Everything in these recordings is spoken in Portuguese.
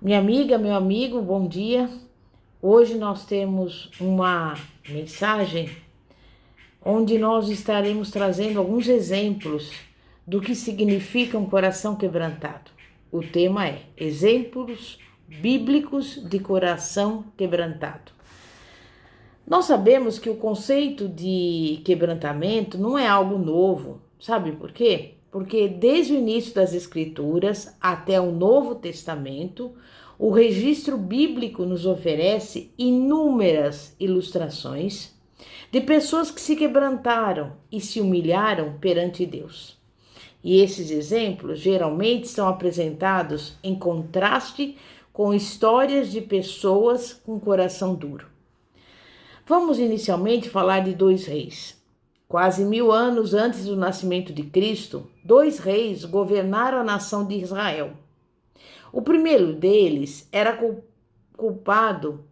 Minha amiga, meu amigo, bom dia. Hoje nós temos uma mensagem onde nós estaremos trazendo alguns exemplos do que significa um coração quebrantado. O tema é exemplos bíblicos de coração quebrantado. Nós sabemos que o conceito de quebrantamento não é algo novo, sabe por quê? Porque desde o início das Escrituras até o Novo Testamento, o registro bíblico nos oferece inúmeras ilustrações de pessoas que se quebrantaram e se humilharam perante Deus. E esses exemplos geralmente são apresentados em contraste com histórias de pessoas com coração duro. Vamos inicialmente falar de dois reis. Quase 1000 anos antes do nascimento de Cristo, dois reis governaram a nação de Israel. O primeiro deles era culpado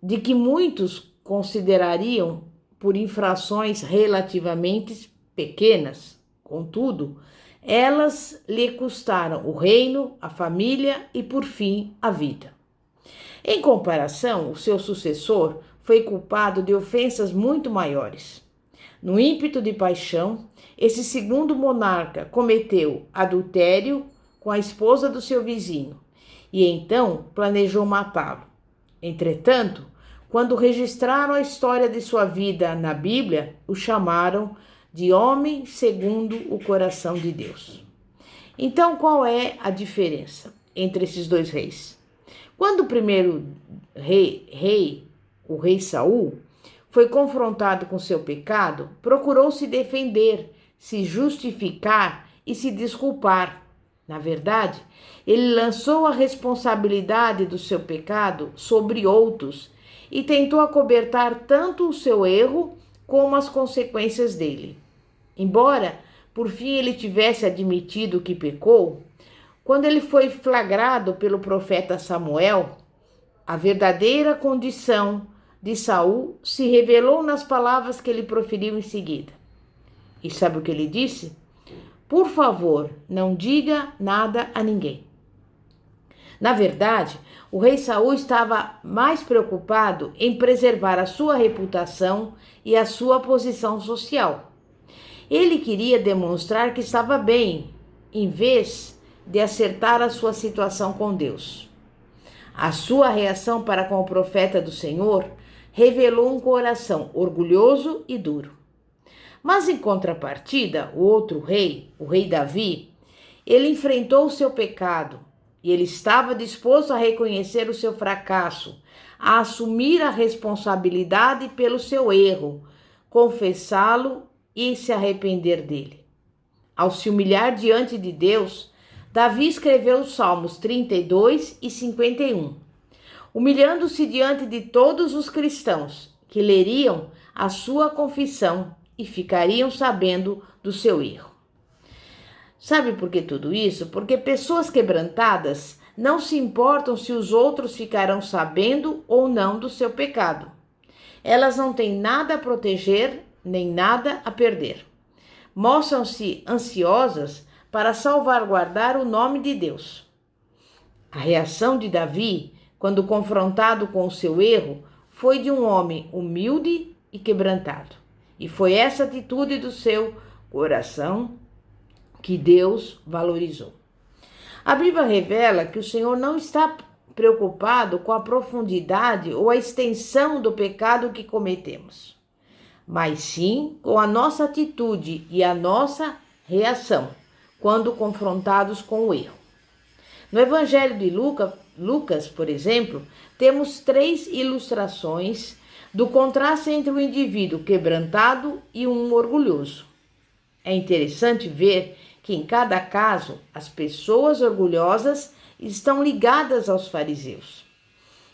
de que muitos considerariam por infrações relativamente pequenas. Contudo, elas lhe custaram o reino, a família e, por fim, a vida. Em comparação, o seu sucessor foi culpado de ofensas muito maiores. No ímpeto de paixão, esse segundo monarca cometeu adultério com a esposa do seu vizinho e então planejou matá-lo. Entretanto, quando registraram a história de sua vida na Bíblia, o chamaram de homem segundo o coração de Deus. Então, qual é a diferença entre esses dois reis? Quando o primeiro o rei Saul, foi confrontado com seu pecado, procurou se defender, se justificar e se desculpar. Na verdade, ele lançou a responsabilidade do seu pecado sobre outros e tentou acobertar tanto o seu erro como as consequências dele. Embora, por fim, ele tivesse admitido que pecou, quando ele foi flagrado pelo profeta Samuel, a verdadeira condição de Saul se revelou nas palavras que ele proferiu em seguida. E sabe o que ele disse? Por favor, não diga nada a ninguém. Na verdade, o rei Saul estava mais preocupado em preservar a sua reputação e a sua posição social. Ele queria demonstrar que estava bem, em vez de acertar a sua situação com Deus. A sua reação para com o profeta do Senhor revelou um coração orgulhoso e duro. Mas em contrapartida, o outro rei, o rei Davi, ele enfrentou o seu pecado e ele estava disposto a reconhecer o seu fracasso, a assumir a responsabilidade pelo seu erro, confessá-lo e se arrepender dele. Ao se humilhar diante de Deus, Davi escreveu os Salmos 32 e 51, humilhando-se diante de todos os cristãos que leriam a sua confissão e ficariam sabendo do seu erro. Sabe por que tudo isso? Porque pessoas quebrantadas não se importam se os outros ficarão sabendo ou não do seu pecado. Elas não têm nada a proteger nem nada a perder. Mostram-se ansiosas para salvaguardar o nome de Deus. A reação de Davi, quando confrontado com o seu erro, foi de um homem humilde e quebrantado. E foi essa atitude do seu coração que Deus valorizou. A Bíblia revela que o Senhor não está preocupado com a profundidade ou a extensão do pecado que cometemos, mas sim com a nossa atitude e a nossa reação quando confrontados com o erro. No Evangelho de Lucas, por exemplo, temos 3 ilustrações do contraste entre o indivíduo quebrantado e um orgulhoso. É interessante ver que em cada caso as pessoas orgulhosas estão ligadas aos fariseus.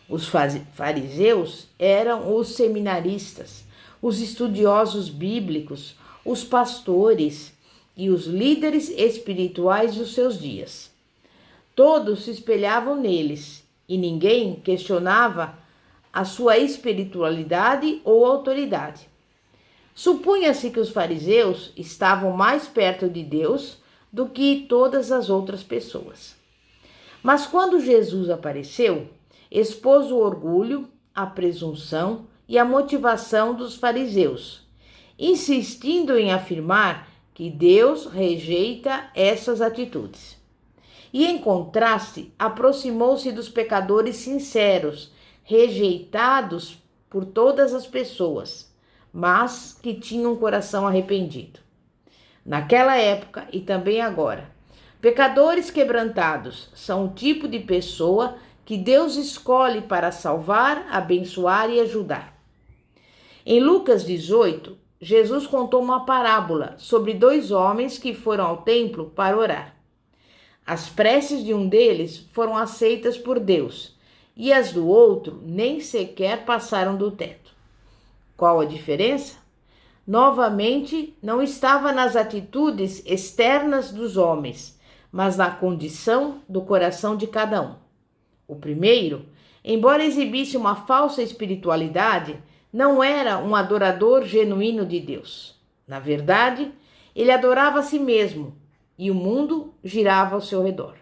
Os fariseus eram os seminaristas, os estudiosos bíblicos, os pastores e os líderes espirituais dos seus dias. Todos se espelhavam neles e ninguém questionava a sua espiritualidade ou autoridade. Supunha-se que os fariseus estavam mais perto de Deus do que todas as outras pessoas. Mas quando Jesus apareceu, expôs o orgulho, a presunção e a motivação dos fariseus, insistindo em afirmar que Deus rejeita essas atitudes. E, em contraste, aproximou-se dos pecadores sinceros, rejeitados por todas as pessoas, mas que tinham um coração arrependido. Naquela época e também agora, pecadores quebrantados são o tipo de pessoa que Deus escolhe para salvar, abençoar e ajudar. Em Lucas 18, Jesus contou uma parábola sobre 2 homens que foram ao templo para orar. As preces de um deles foram aceitas por Deus e as do outro nem sequer passaram do teto. Qual a diferença? Novamente, não estava nas atitudes externas dos homens, mas na condição do coração de cada um. O primeiro, embora exibisse uma falsa espiritualidade, não era um adorador genuíno de Deus. Na verdade, ele adorava a si mesmo e o mundo girava ao seu redor.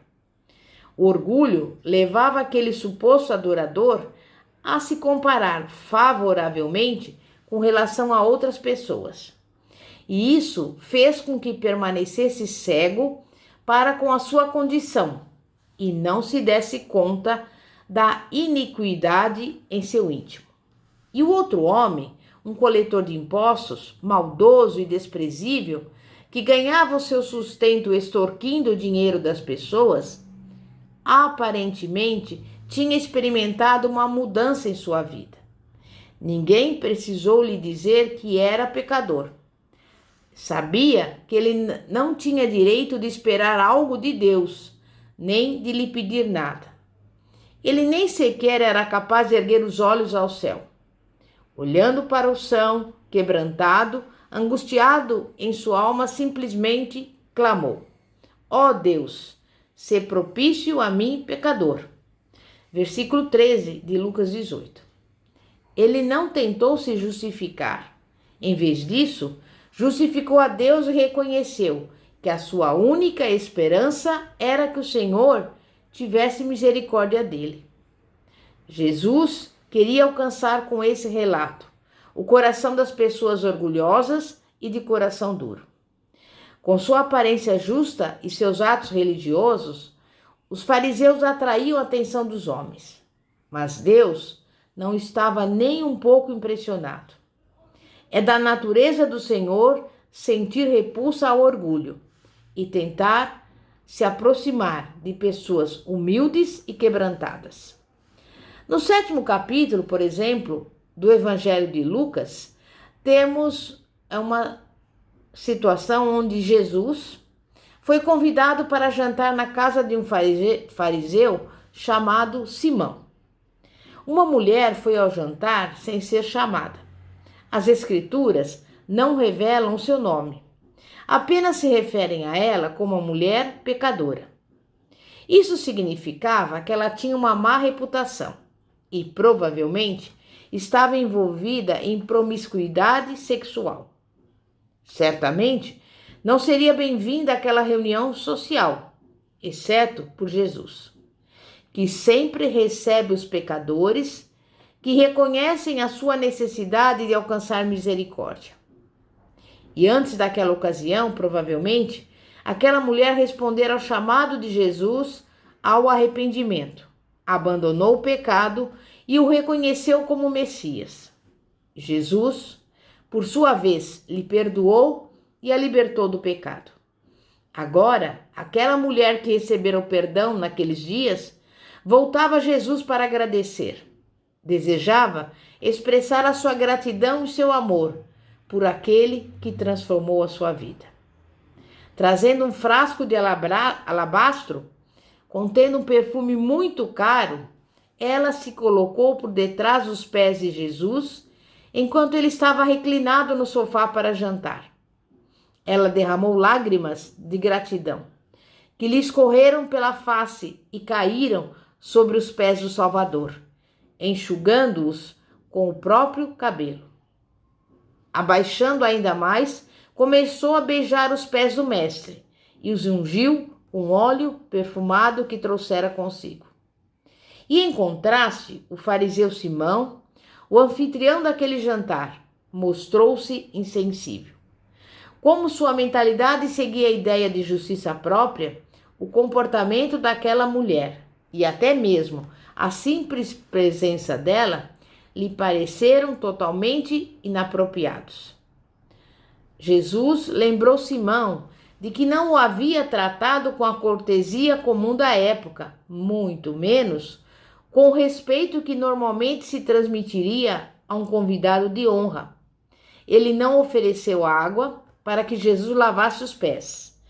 O orgulho levava aquele suposto adorador a se comparar favoravelmente com relação a outras pessoas. E isso fez com que permanecesse cego para com a sua condição e não se desse conta da iniquidade em seu íntimo. E o outro homem, um coletor de impostos, maldoso e desprezível, que ganhava o seu sustento extorquindo o dinheiro das pessoas, aparentemente tinha experimentado uma mudança em sua vida. Ninguém precisou lhe dizer que era pecador. Sabia que ele não tinha direito de esperar algo de Deus, nem de lhe pedir nada. Ele nem sequer era capaz de erguer os olhos ao céu. Olhando para o chão, quebrantado, angustiado em sua alma, simplesmente clamou: ó Deus, sê propício a mim, pecador. Versículo 13 de Lucas 18. Ele não tentou se justificar. Em vez disso, justificou a Deus e reconheceu que a sua única esperança era que o Senhor tivesse misericórdia dele. Jesus queria alcançar com esse relato o coração das pessoas orgulhosas e de coração duro. Com sua aparência justa e seus atos religiosos, os fariseus atraíam a atenção dos homens. Mas Deus não estava nem um pouco impressionado. É da natureza do Senhor sentir repulsa ao orgulho e tentar se aproximar de pessoas humildes e quebrantadas. No 7º capítulo, por exemplo, do Evangelho de Lucas, temos uma situação onde Jesus foi convidado para jantar na casa de um fariseu chamado Simão. Uma mulher foi ao jantar sem ser chamada. As Escrituras não revelam o seu nome. Apenas se referem a ela como uma mulher pecadora. Isso significava que ela tinha uma má reputação e, provavelmente, estava envolvida em promiscuidade sexual. Certamente, não seria bem-vinda àquela reunião social, exceto por Jesus, que sempre recebe os pecadores que reconhecem a sua necessidade de alcançar misericórdia. E antes daquela ocasião, provavelmente, aquela mulher respondera ao chamado de Jesus ao arrependimento, abandonou o pecado e o reconheceu como Messias. Jesus, por sua vez, lhe perdoou e a libertou do pecado. Agora, aquela mulher que recebera o perdão naqueles dias, voltava a Jesus para agradecer. Desejava expressar a sua gratidão e seu amor por aquele que transformou a sua vida. Trazendo um frasco de alabastro, contendo um perfume muito caro, ela se colocou por detrás dos pés de Jesus, enquanto ele estava reclinado no sofá para jantar. Ela derramou lágrimas de gratidão, que lhe escorreram pela face e caíram sobre os pés do Salvador, enxugando-os com o próprio cabelo. Abaixando ainda mais, começou a beijar os pés do Mestre e os ungiu com óleo perfumado que trouxera consigo. E em contraste, o fariseu Simão, o anfitrião daquele jantar, mostrou-se insensível. Como sua mentalidade seguia a ideia de justiça própria, o comportamento daquela mulher e até mesmo a simples presença dela lhe pareceram totalmente inapropriados. Jesus lembrou Simão de que não o havia tratado com a cortesia comum da época, muito menos com o respeito que normalmente se transmitiria a um convidado de honra. Ele não ofereceu água para que Jesus lavasse os pés,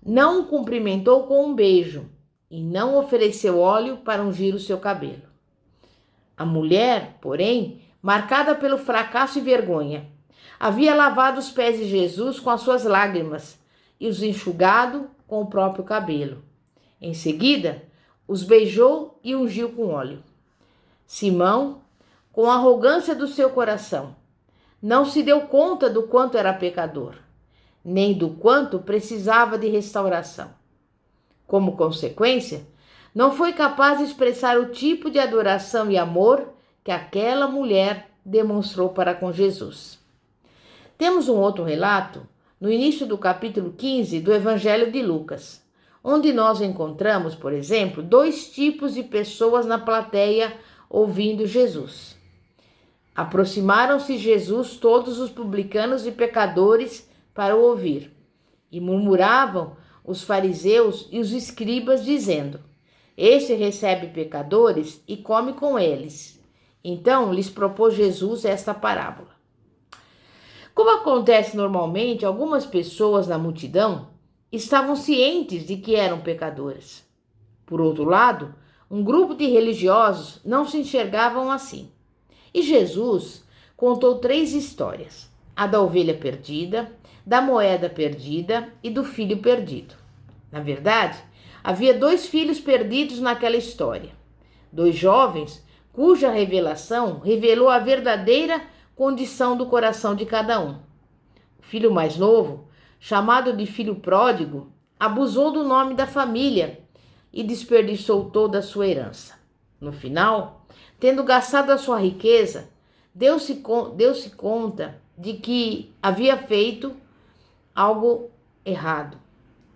não o cumprimentou com um beijo e não ofereceu óleo para ungir o seu cabelo. A mulher, porém, marcada pelo fracasso e vergonha, havia lavado os pés de Jesus com as suas lágrimas e os enxugado com o próprio cabelo. Em seguida, os beijou e ungiu com óleo. Simão, com a arrogância do seu coração, não se deu conta do quanto era pecador, nem do quanto precisava de restauração. Como consequência, não foi capaz de expressar o tipo de adoração e amor que aquela mulher demonstrou para com Jesus. Temos um outro relato no início do capítulo 15 do Evangelho de Lucas, onde nós encontramos, por exemplo, dois tipos de pessoas na plateia ouvindo Jesus. Aproximaram-se Jesus todos os publicanos e pecadores para o ouvir, e murmuravam os fariseus e os escribas, dizendo: Este recebe pecadores e come com eles. Então lhes propôs Jesus esta parábola. Como acontece normalmente, algumas pessoas na multidão estavam cientes de que eram pecadoras. Por outro lado, um grupo de religiosos não se enxergavam assim. E Jesus contou 3 histórias: a da ovelha perdida, da moeda perdida e do filho perdido. Na verdade, havia 2 filhos perdidos naquela história. 2 jovens cuja revelação revelou a verdadeira condição do coração de cada um. O filho mais novo, chamado de filho pródigo, abusou do nome da família e desperdiçou toda a sua herança. No final, tendo gastado a sua riqueza, deu-se conta de que havia feito algo errado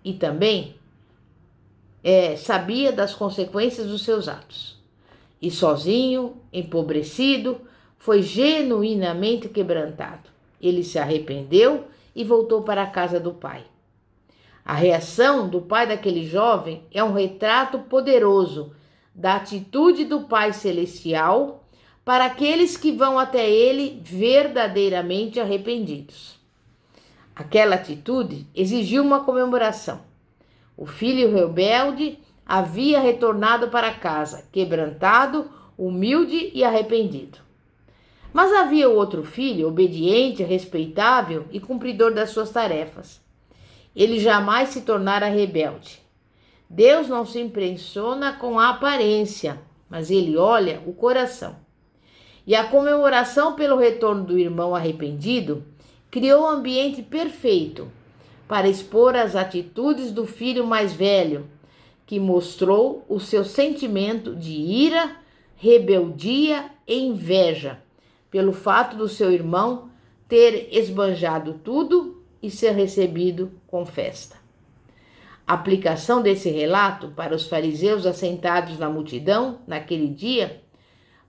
e também sabia das consequências dos seus atos. E sozinho, empobrecido, foi genuinamente quebrantado. Ele se arrependeu e voltou para a casa do pai. A reação do pai daquele jovem é um retrato poderoso da atitude do Pai Celestial para aqueles que vão até ele verdadeiramente arrependidos. Aquela atitude exigiu uma comemoração. O filho rebelde havia retornado para casa, quebrantado, humilde e arrependido. Mas havia outro filho, obediente, respeitável e cumpridor das suas tarefas. Ele jamais se tornara rebelde. Deus não se impressiona com a aparência, mas ele olha o coração. E a comemoração pelo retorno do irmão arrependido criou um ambiente perfeito para expor as atitudes do filho mais velho, que mostrou o seu sentimento de ira, rebeldia e inveja pelo fato do seu irmão ter esbanjado tudo e ser recebido com festa. A aplicação desse relato para os fariseus assentados na multidão naquele dia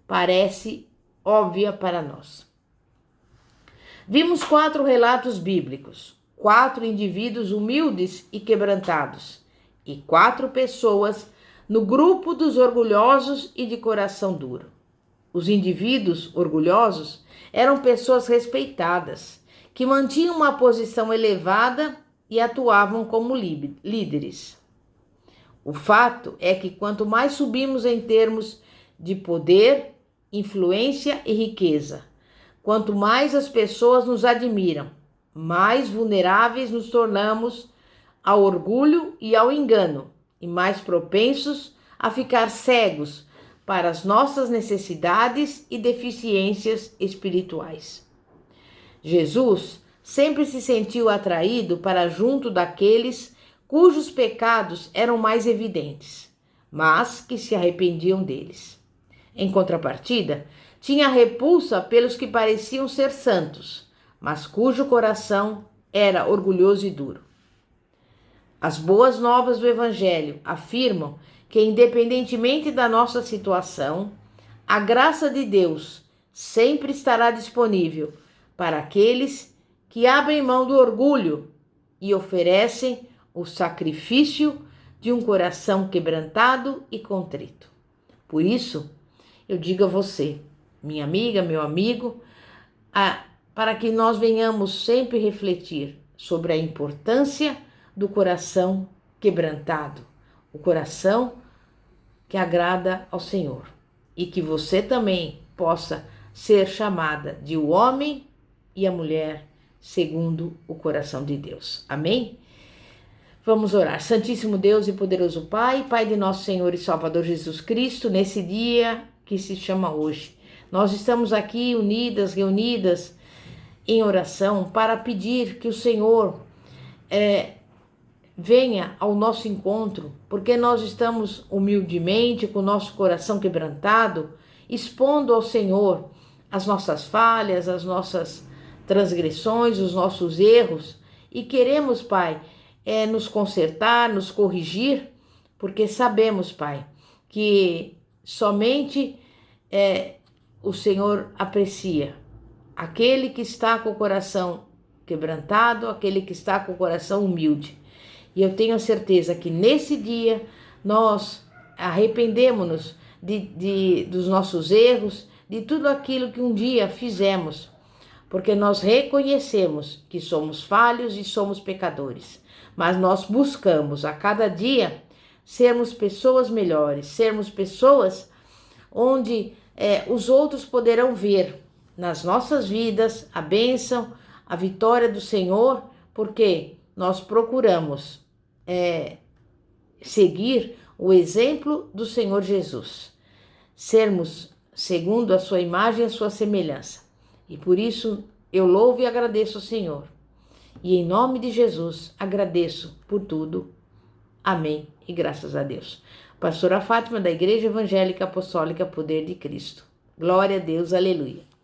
parece óbvia para nós. Vimos 4 relatos bíblicos, 4 indivíduos humildes e quebrantados e 4 pessoas no grupo dos orgulhosos e de coração duro. Os indivíduos orgulhosos eram pessoas respeitadas, que mantinham uma posição elevada e atuavam como líderes. O fato é que quanto mais subimos em termos de poder, influência e riqueza, quanto mais as pessoas nos admiram, mais vulneráveis nos tornamos ao orgulho e ao engano, e mais propensos a ficar cegos para as nossas necessidades e deficiências espirituais. Jesus sempre se sentiu atraído para junto daqueles cujos pecados eram mais evidentes, mas que se arrependiam deles. Em contrapartida, tinha repulsa pelos que pareciam ser santos, mas cujo coração era orgulhoso e duro. As boas novas do Evangelho afirmam que, independentemente da nossa situação, a graça de Deus sempre estará disponível para aqueles que abrem mão do orgulho e oferecem o sacrifício de um coração quebrantado e contrito. Por isso, eu digo a você, minha amiga, meu amigo, para que nós venhamos sempre refletir sobre a importância do coração quebrantado, o coração que agrada ao Senhor, e que você também possa ser chamada de o homem e a mulher segundo o coração de Deus. Amém? Vamos orar. Santíssimo Deus e poderoso Pai, Pai de nosso Senhor e Salvador Jesus Cristo, nesse dia que se chama hoje, nós estamos aqui unidas, reunidas em oração para pedir que o Senhor venha ao nosso encontro, porque nós estamos humildemente, com o nosso coração quebrantado, expondo ao Senhor as nossas falhas, as nossas transgressões, os nossos erros, e queremos, Pai, nos consertar, nos corrigir, porque sabemos, Pai, que somente o Senhor aprecia aquele que está com o coração quebrantado, aquele que está com o coração humilde. E eu tenho a certeza que nesse dia nós arrependemos-nos dos nossos erros, de tudo aquilo que um dia fizemos, porque nós reconhecemos que somos falhos e somos pecadores, mas nós buscamos a cada dia sermos pessoas melhores, sermos pessoas onde os outros poderão ver nas nossas vidas a bênção, a vitória do Senhor, porque nós procuramos seguir o exemplo do Senhor Jesus, sermos segundo a sua imagem e a sua semelhança. E por isso eu louvo e agradeço ao Senhor. E em nome de Jesus agradeço por tudo. Amém e graças a Deus. Pastora Fátima, da Igreja Evangélica Apostólica Poder de Cristo. Glória a Deus, aleluia.